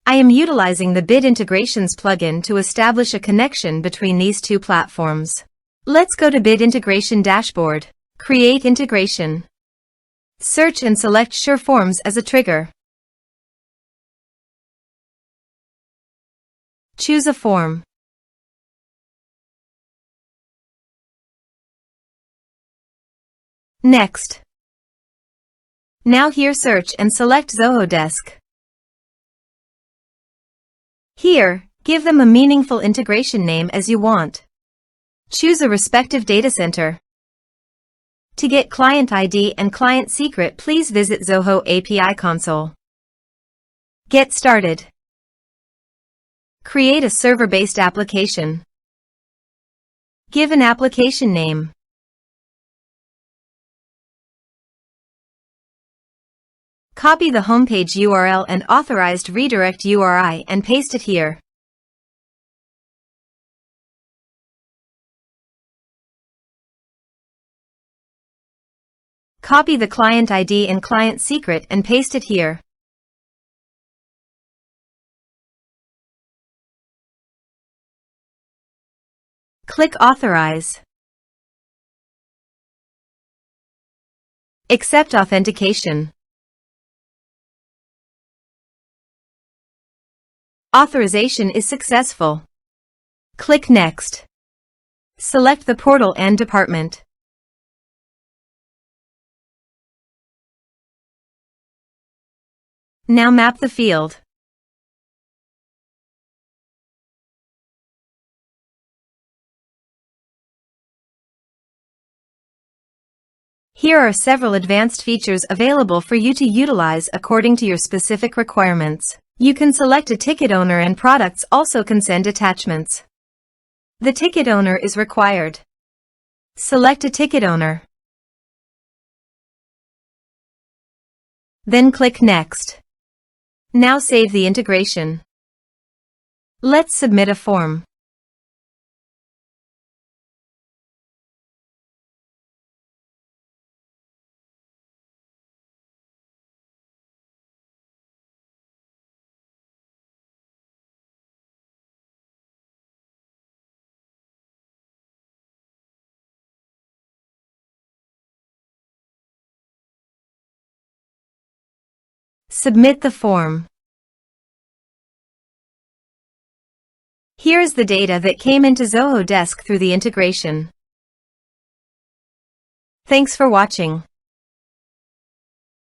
I am utilizing the Bit Integrations plugin to establish a connection between these two platforms. Let's go to Bit Integration Dashboard. Create integration. Search and select SureForms as a trigger. Choose a form. Next. Now here search and select Zoho Desk. Here, give them a meaningful integration name as you want. Choose a respective data center. To get client ID and client secret, please visit Zoho API Console. Get started. Create a server-based application. Give an application name. Copy the homepage URL and authorized redirect URI and paste it here. Copy the client ID and client secret and paste it here. Click Authorize. Accept authentication. Authorization is successful. Click Next. Select the portal and department. Now map the field. Here are several advanced features available for you to utilize according to your specific requirements. You can select a ticket owner, and products also can send attachments. The ticket owner is required. Select a ticket owner. Then click Next. Now save the integration. Let's submit a form. Submit the form. Here is the data that came into Zoho Desk through the integration. Thanks for watching.